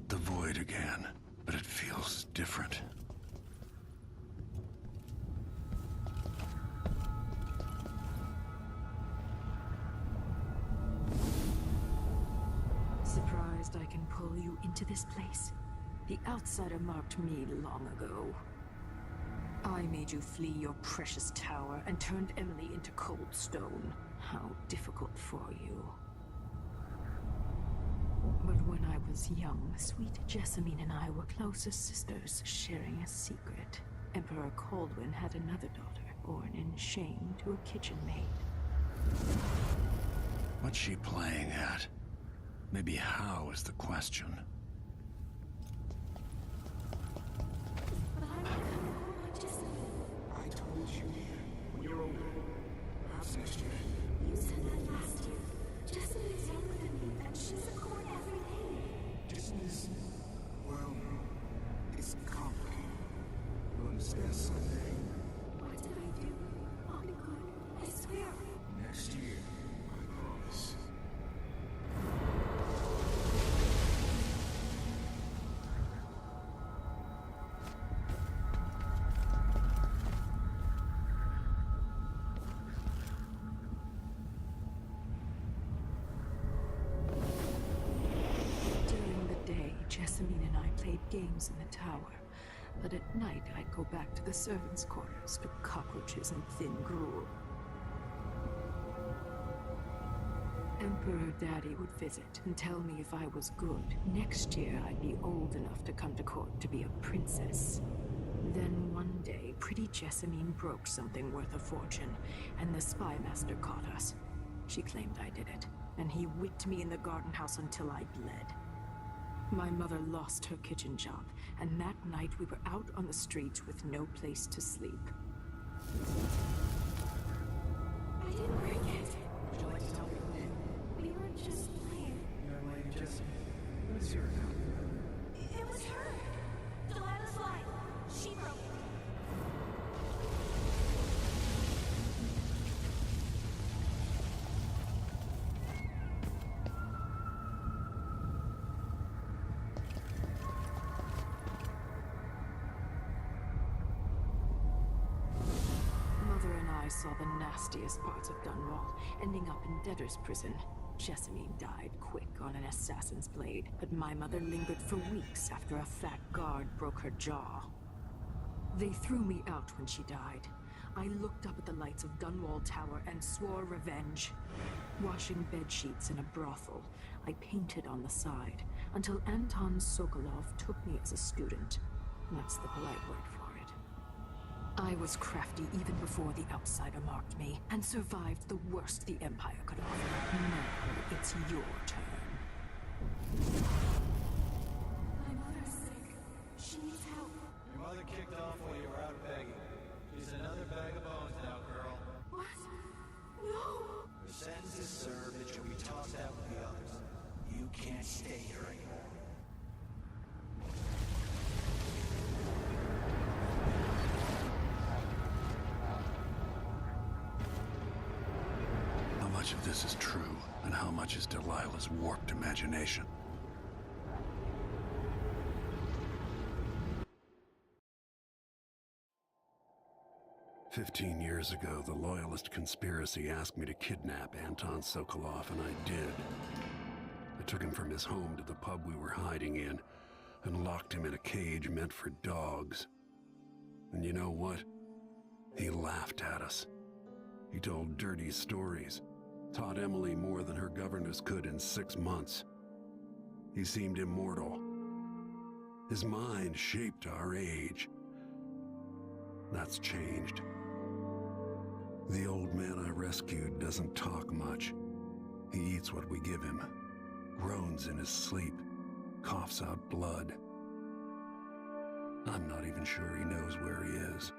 the void again, but it feels different. Surprised I can pull you into this place? The outsider marked me long ago. I made you flee your precious tower and turned Emily into cold stone. How difficult for you. But when I was young, sweet Jessamine and I were close as sisters, sharing a secret. Emperor Kaldwin had another daughter, born in shame to a kitchen maid. What's she playing at? Maybe how is the question. I told you when you're older. Perhaps next year. You said that last year. Jessamine is younger than me, and she's a court every day. Business, well, it's complicated. You'll understand someday. What did I do? I'll be good. I swear. Next year, I promise. During the day, Jessamine and I played games in the tower. But at night, I'd go back to the servants' quarters to cockroaches and thin gruel. Emperor Daddy would visit and tell me if I was good. Next year, I'd be old enough to come to court to be a princess. Then one day, pretty Jessamine broke something worth a fortune, and the spy master caught us. She claimed I did it, and he whipped me in the garden house until I bled. My mother lost her kitchen job, and that night we were out on the streets with no place to sleep. I didn't break it. Would you like to tell me your name? We were just playing. Young lady Jessie. What is your account? It was her. Delilah's line. She broke it. Mother and I saw the nastiest parts of Dunwall, ending up in debtor's prison. Jessamine died quick on an assassin's blade, but my mother lingered for weeks after a fat guard broke her jaw. They threw me out when she died. I looked up at the lights of Dunwall Tower and swore revenge. Washing bed sheets in a brothel, I painted on the side, until Anton Sokolov took me as a student. That's the polite word for it. I was crafty even before the outsider marked me, and survived the worst the Empire could offer. Now it's your turn. My mother's sick. She needs help. Your mother kicked off while you were out begging. She's another bag of bones now, girl. What? No! Her sentence is served and she'll be tossed out with the others. You can't stay here anymore. How much of this is true, and how much is Delilah's warped imagination? "15 years ago, the Loyalist conspiracy asked me to kidnap Anton Sokolov, and I did. I took him from his home to the pub we were hiding in, and locked him in a cage meant for dogs. And you know what? He laughed at us. He told dirty stories, taught Emily more than her governess could in 6 months. He seemed immortal. His mind shaped our age. That's changed. The old man I rescued doesn't talk much. He eats what we give him, groans in his sleep, coughs out blood. I'm not even sure he knows where he is."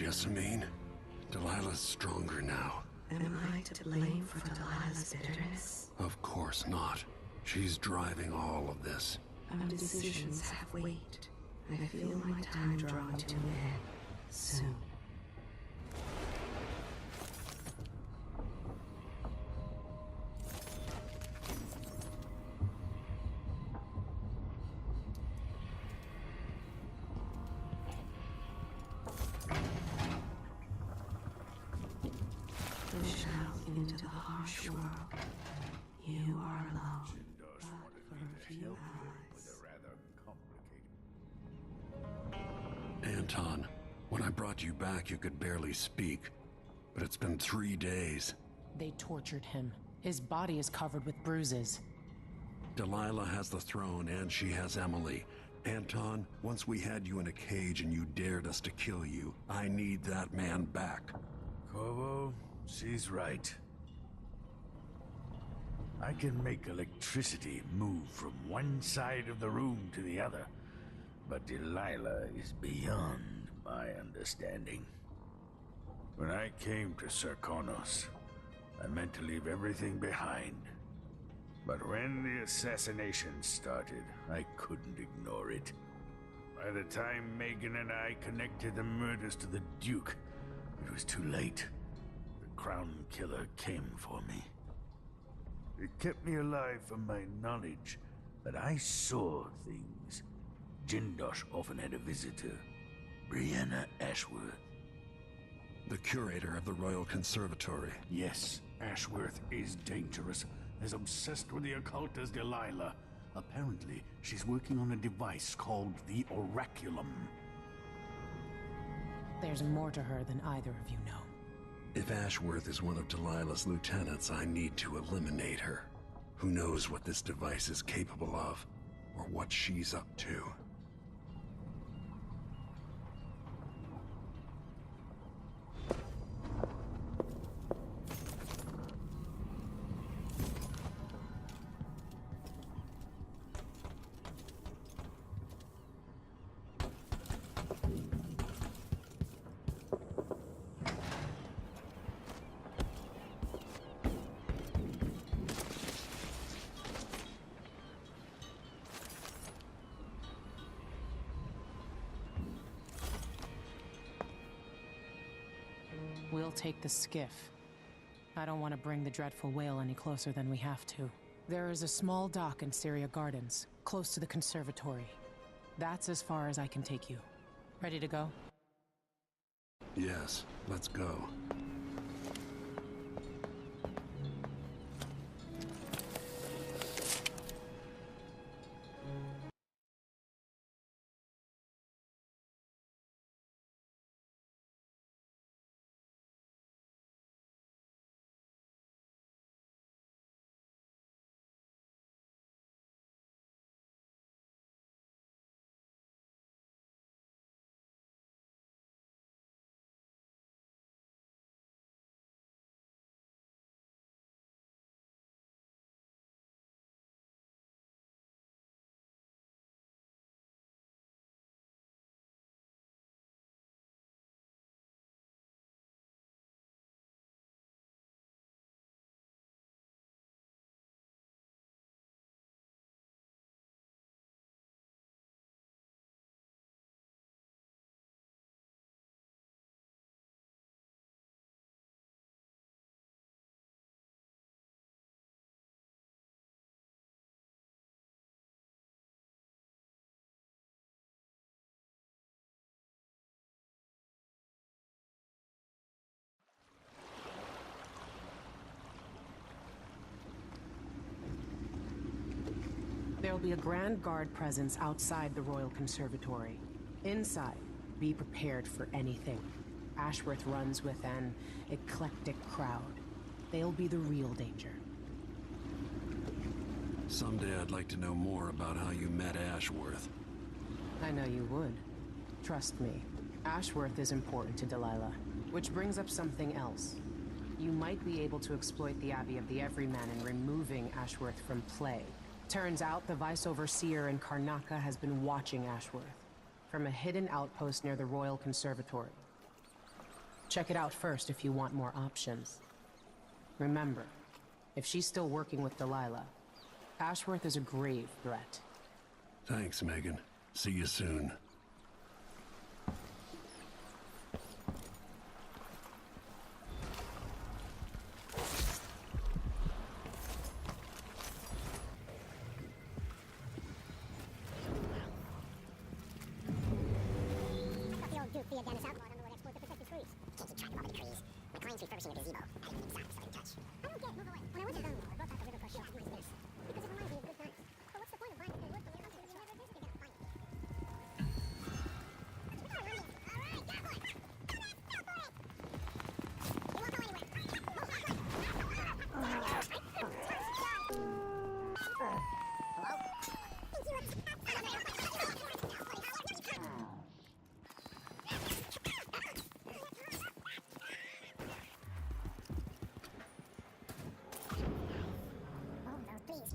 Jessamine, Delilah's stronger now. Am I to blame for Delilah's bitterness? Of course not. She's driving all of this. Our decisions have weight. I feel my time drawing to an end soon. Push out into the harsh world. You are alone. Jindosh wanted me to help you with a rather complicated... Anton, when I brought you back, you could barely speak. But it's been 3 days. They tortured him. His body is covered with bruises. Delilah has the throne, and she has Emily. Anton, once we had you in a cage and you dared us to kill you, I need that man back. Corvo, she's right. I can make electricity move from one side of the room to the other, but Delilah is beyond my understanding. When I came to Serkonos, I meant to leave everything behind. But when the assassination started, I couldn't ignore it. By the time Megan and I connected the murders to the Duke, it was too late. The Crown Killer came for me. It kept me alive from my knowledge that I saw things. Jindosh often had a visitor, Brianna Ashworth. The curator of the Royal Conservatory. Yes, Ashworth is dangerous, as obsessed with the occult as Delilah. Apparently, she's working on a device called the Oraculum. There's more to her than either of you know. If Ashworth is one of Delilah's lieutenants, I need to eliminate her. Who knows what this device is capable of, or what she's up to. We'll take the skiff. I don't want to bring the dreadful whale any closer than we have to. There is a small dock in Syria Gardens, close to the conservatory. That's as far as I can take you. Ready to go? Yes, let's go. There'll be a Grand Guard presence outside the Royal Conservatory. Inside, be prepared for anything. Ashworth runs with an eclectic crowd. They'll be the real danger. Someday I'd like to know more about how you met Ashworth. I know you would. Trust me. Ashworth is important to Delilah. Which brings up something else. You might be able to exploit the Abbey of the Everyman in removing Ashworth from play. Turns out the Vice-Overseer in Karnaca has been watching Ashworth from a hidden outpost near the Royal Conservatory. Check it out first if you want more options. Remember, if she's still working with Delilah, Ashworth is a grave threat. Thanks, Megan. See you soon. The Dennis outlawed on the would export to protect the trees. Can't keep track of all the trees. My client's refurbishing a gazebo. I didn't even inside, so I can touch. I don't get it. Move away. When I went to Dunwall, I brought back the river crush shell to do this. Because it reminds me of good times. But what's the point of buying good work when you're never visiting it? Find it. All right, got one. Go back, go for it. You won't go anywhere. Hello?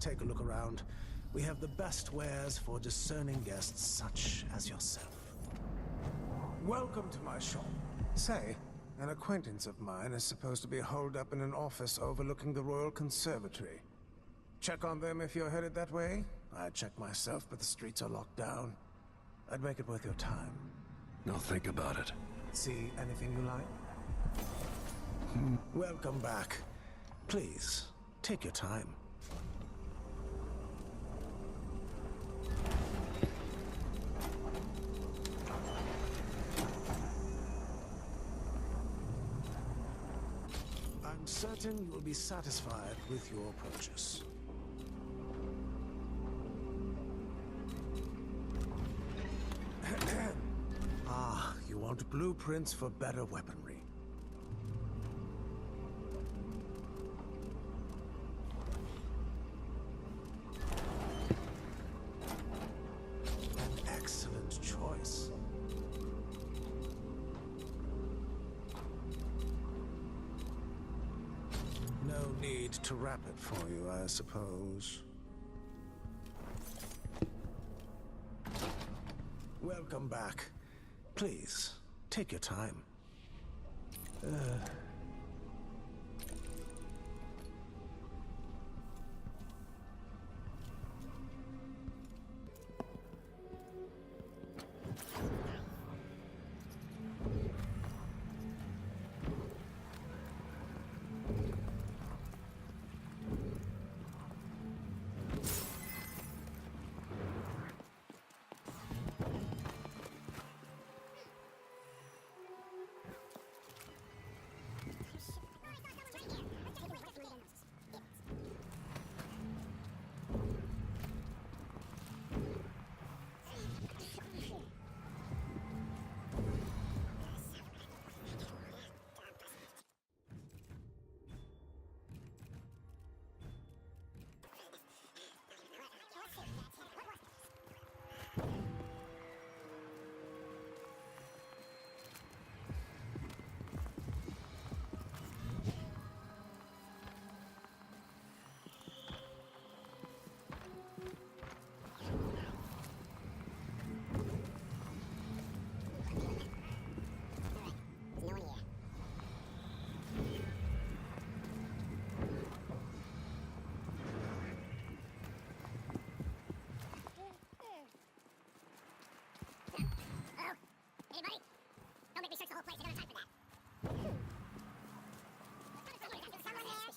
Take a look around. We have the best wares for discerning guests such as yourself. Welcome to my shop. Say, an acquaintance of mine is supposed to be holed up in an office overlooking the Royal Conservatory. Check on them if you're headed that way. I'd check myself, but the streets are locked down. I'd make it worth your time. I'll think about it. See anything you like? Welcome back. Please, take your time. I'm certain you will be satisfied with your purchase. Ah, you want blueprints for better weaponry. An excellent choice. No need to wrap it for you, I suppose. Welcome back. Please, take your time. Anybody? Don't make me search the whole place. I don't have time for that. Someone there?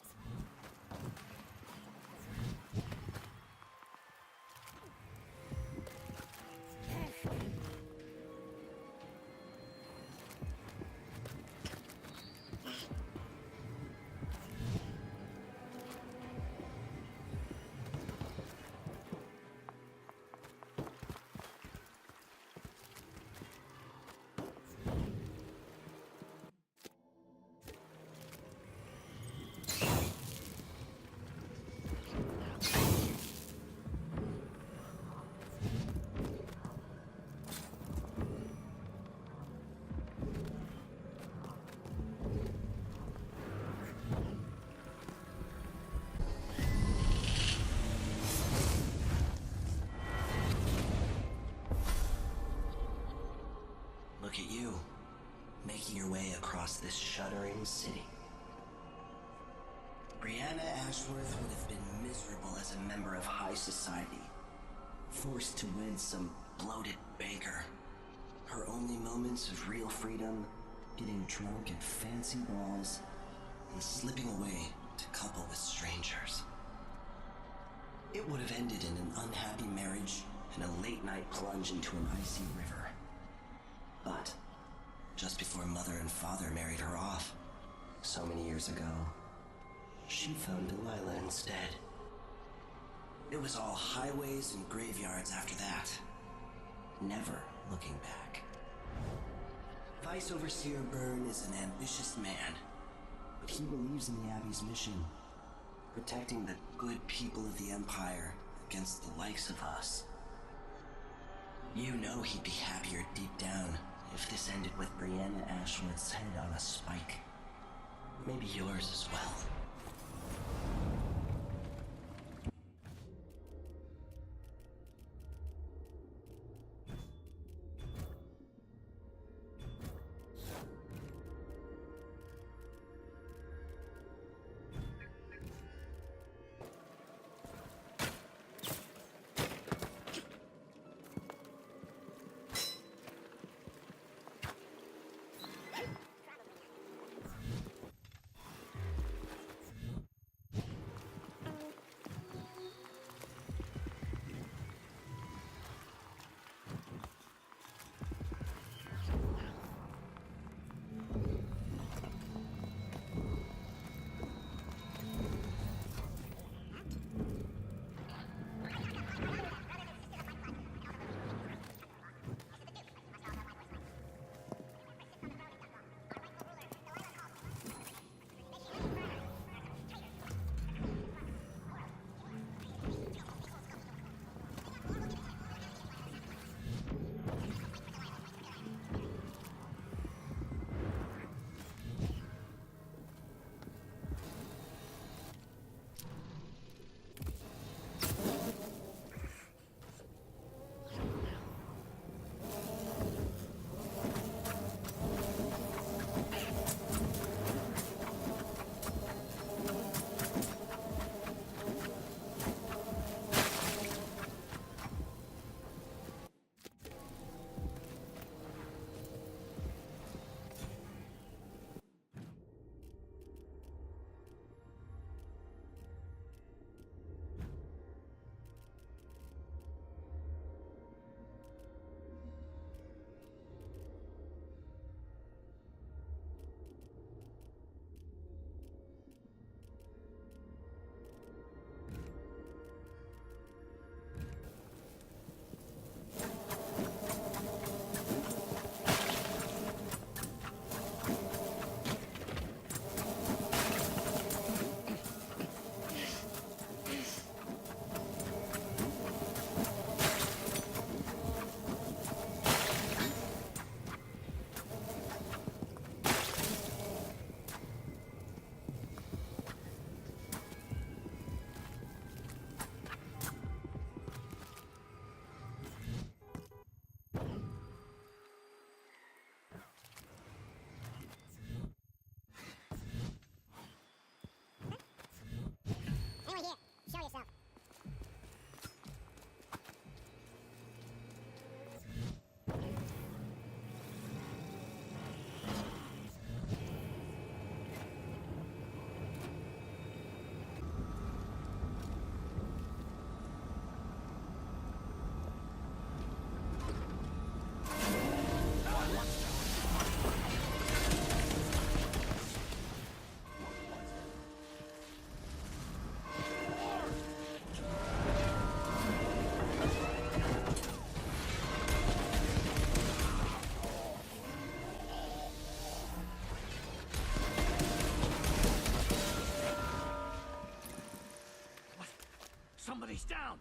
making your way across this shuddering city. Brianna Ashworth would have been miserable as a member of high society, forced to wed some bloated banker. Her only moments of real freedom, getting drunk at fancy balls, and slipping away to couple with strangers. It would have ended in an unhappy marriage and a late-night plunge into an icy river. But just before Mother and Father married her off, so many years ago, she found Delilah instead. It was all highways and graveyards after that, never looking back. Vice Overseer Byrne is an ambitious man, but he believes in the Abbey's mission, protecting the good people of the Empire against the likes of us. You know he'd be happier deep down if this ended with Brianna Ashworth's head on a spike. Maybe yours as well. Anyone here? Show yourself. Somebody's down!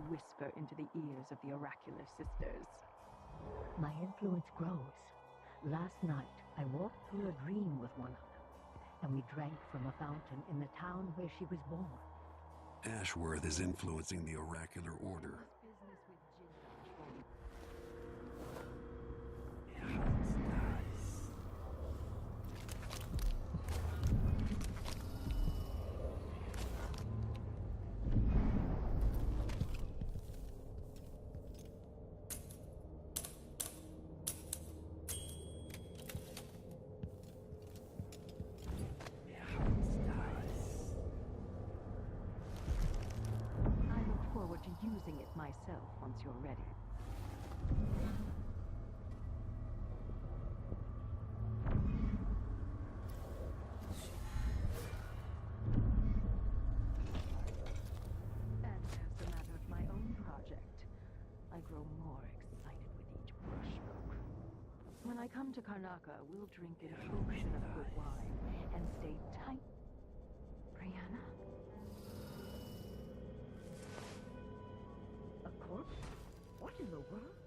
Whisper into the ears of the oracular sisters. My influence grows. Last night, I walked through a dream with one of them, and we drank from a fountain in the town where she was born. Ashworth is influencing the oracular order. Using it myself once you're ready. And as a matter of my own project, I grow more excited with each brushstroke. When I come to Karnaca, we'll drink an ocean of good wine and stay tight. Brianna? What in the world?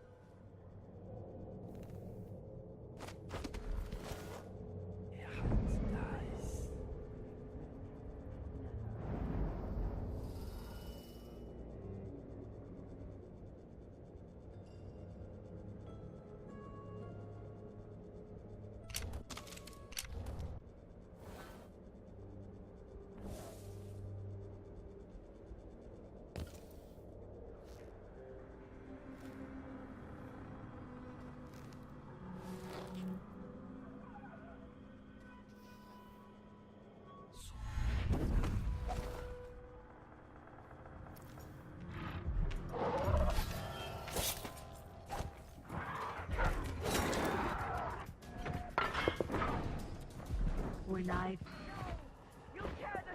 toy knife. You can't!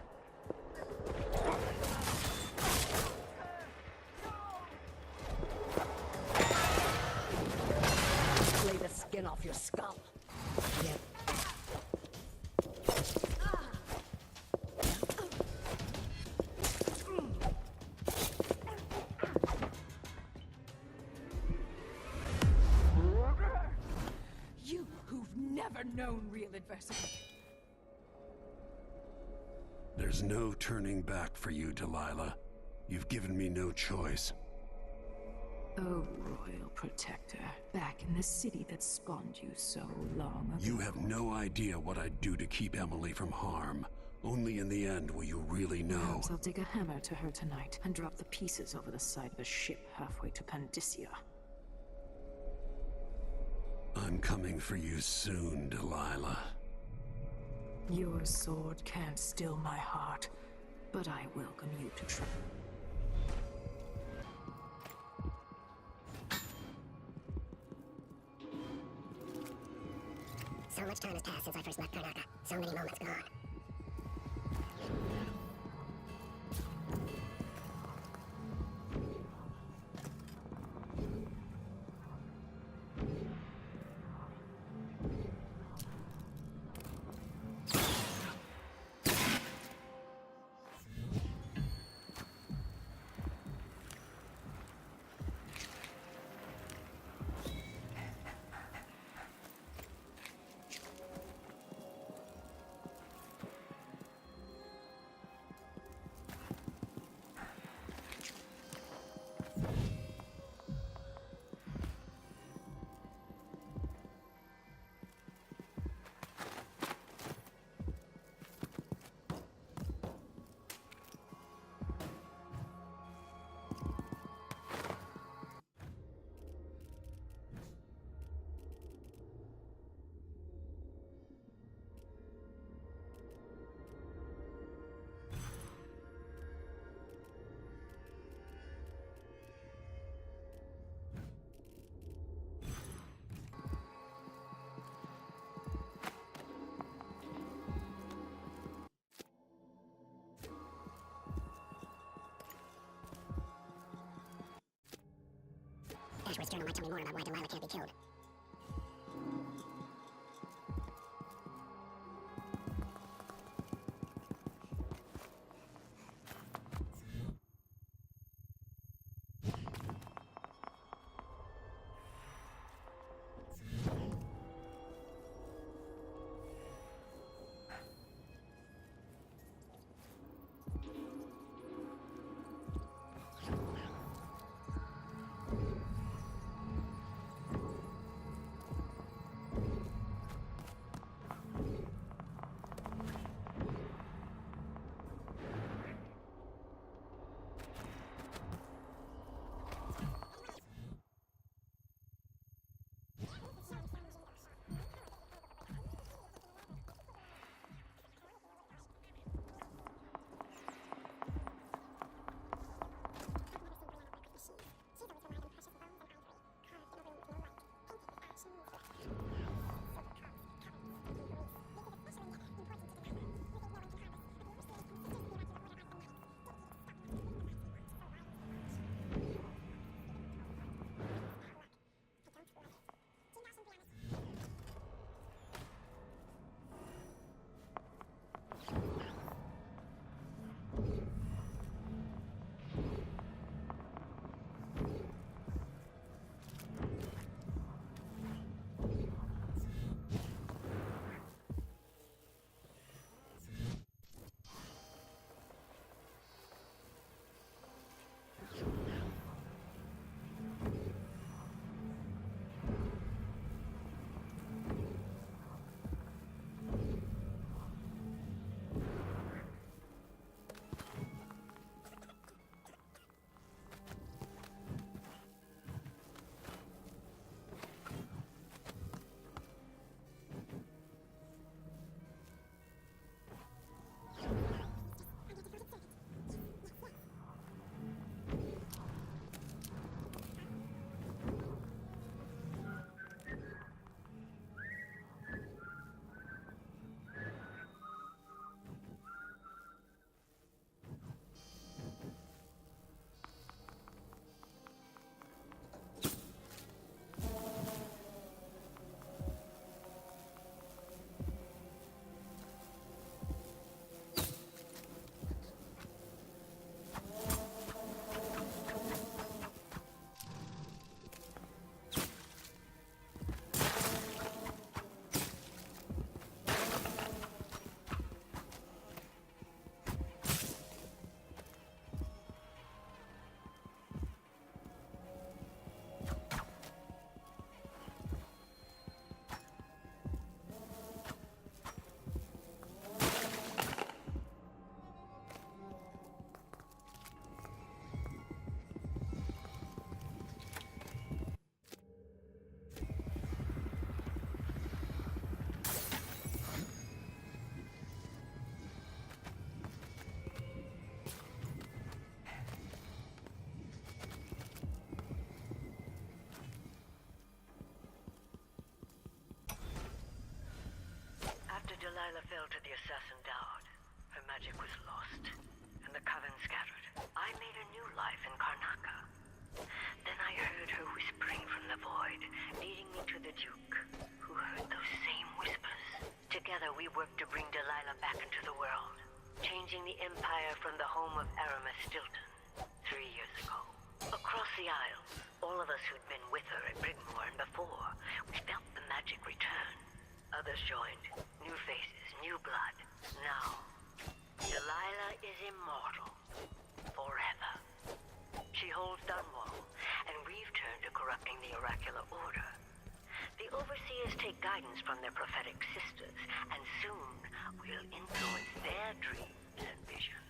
Flay the skin off your skull. Yep. You who've never known real adversity. There's no turning back for you, Delilah. You've given me no choice. Oh, Royal Protector, back in the city that spawned you so long ago. You have no idea what I'd do to keep Emily from harm. Only in the end will you really know. Perhaps I'll dig a hammer to her tonight and drop the pieces over the side of a ship halfway to Pandysia. I'm coming for you soon, Delilah. Your sword can't still my heart, but I welcome you to try. So much time has passed since I first left Karnaka. So many moments gone. Ashworth's journal might tell me more about why Delilah can't be killed. Stilton 3 years ago. Across the aisles, all of us who'd been with her at Brigmore and before, we felt the magic return. Others joined. New faces, new blood. Now, Delilah is immortal. Forever. She holds Dunwall, and we've turned to corrupting the oracular order. The Overseers take guidance from their prophetic sisters, and soon we'll influence their dreams and visions.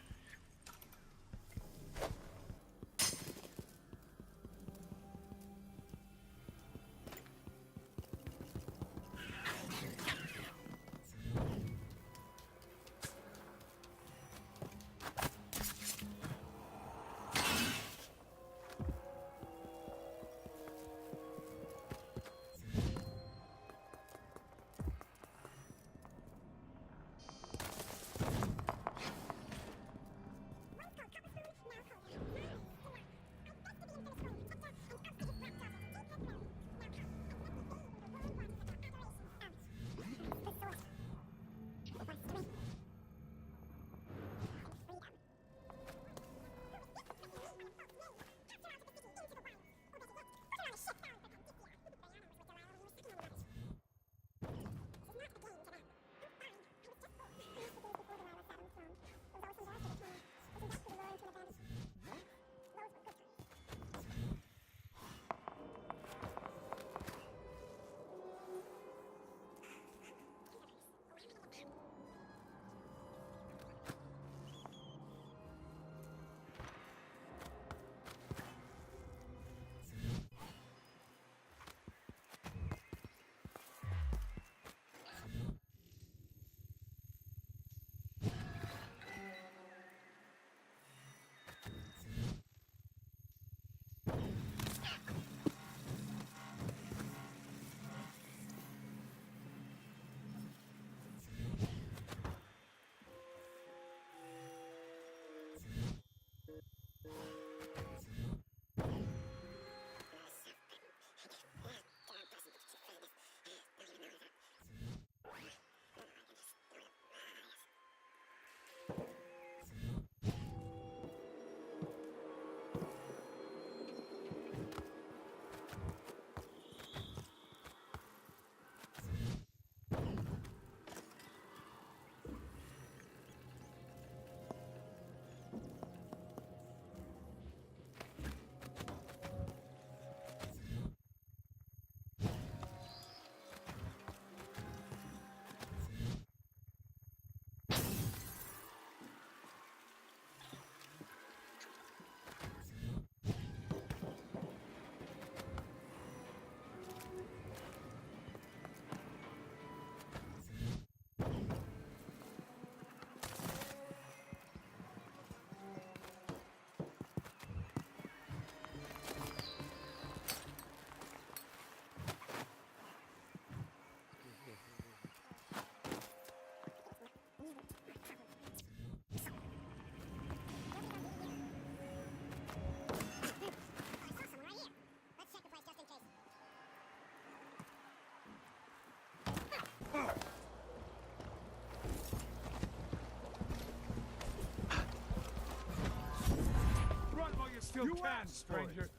Still can, stranger.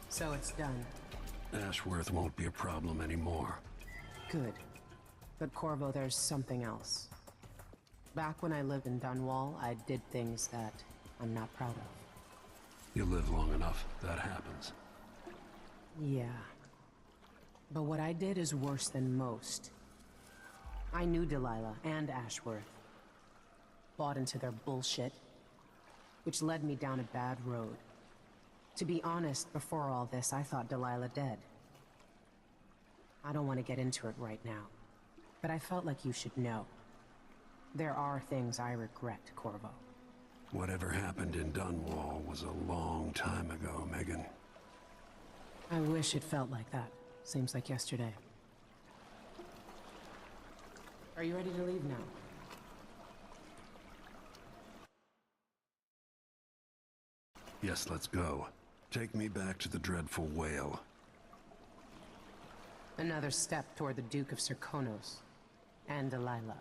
So it's done. Ashworth won't be a problem anymore. Good. But Corvo, there's something else. Back when I lived in Dunwall, I did things that I'm not proud of. You live long enough, that happens. Yeah. But what I did is worse than most. I knew Delilah and Ashworth. Bought into their bullshit, which led me down a bad road. To be honest, before all this, I thought Delilah dead. I don't want to get into it right now, but I felt like you should know. There are things I regret, Corvo. Whatever happened in Dunwall was a long time ago, Megan. I wish it felt like that. Seems like yesterday. Are you ready to leave now? Yes, let's go. Take me back to the dreadful whale. Another step toward the Duke of Serkonos and Delilah.